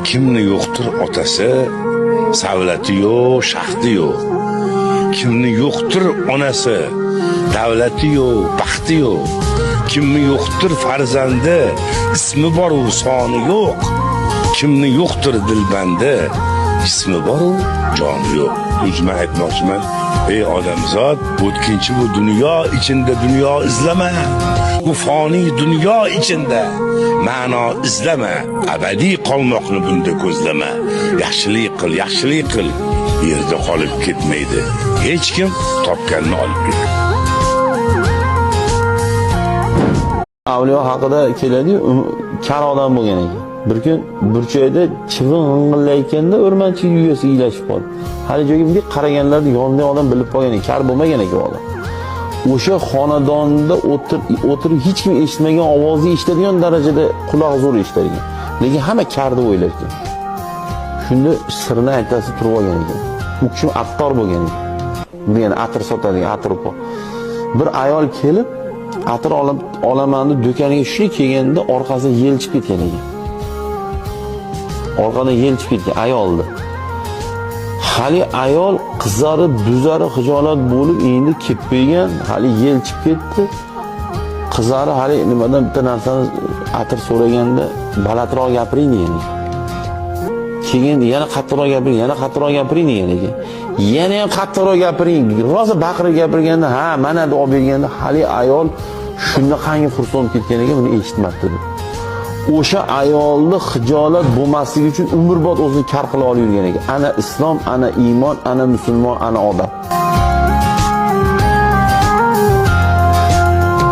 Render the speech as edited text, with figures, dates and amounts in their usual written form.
Kimni yo'qdir otasi, savlati yo'q, shaxti yo'q. Kimni yo'qdir onasi, davlati yo'q, baxti yo'q. Kimni yo'qdir farzandi, ismi bor u soni yo'q. Kimni yo'qdir dilbandi, ismi bor u joni yo'q. Men aytmoqchiman, ey odamzod, o'tkinchi bu dunyo ichida dunyo izlama. Bu foniy dunyo ichida ma'no izlama. Abadiy qolmoqni bunda ko'zlama. Yaxshilik qil, yerda qolib ketmaydi. Hech kim topganini olib ketadi. Avliyo haqida keladi, kar odam bo'lgan ekan. Bir kun burchakda chivin g'ing'illayotganda o'rmonchi uyasiga ilashib qoldi. Hali joyga bunday qaraganlarni yonida odam bilib qolgan ekan, kar bo'lmagan ekan odam. O'sha xonadonda o'tirib hech kim eshitmagan ovozni eshitadigan darajada quloq zo'r eshitar ekan. Lekin hamma kar deb o'ylar ekan. Shunda sirni aytasi turib olgan ekan. U kishi attor bo'lgan ekan. Ya'ni atir sotadigan atropa. Bir ayol kelib atir olaman deb do'koniga shunday kelganda orqasidan yel chiqib ketgan ekan. Orqadan yel chiqib ketgan ayoldi. Hali ayol qizarib, bo'zarib, xijolat bo'lib endi kelib qo'ygan, hali yel chiqib ketdi. Qizari hali nimadan bitta narsani atir so'raganda balandroq gapiring degan ekan. Keyin yana qattiqroq gapiring degan ekan. Yana ham qattiqroq gapiring. Rosa baqirib gapirganda, ha, mana deb olib berganda hali ayol shunaqangi xursand ketgan ekan, buni eshitmabdi deb. O'sha ayolni xijolat bo'lmasligi uchun umrbod o'zini kar qila olib yurgan ekan. Ana islom, ana iymon, ana musulmon, ana odam.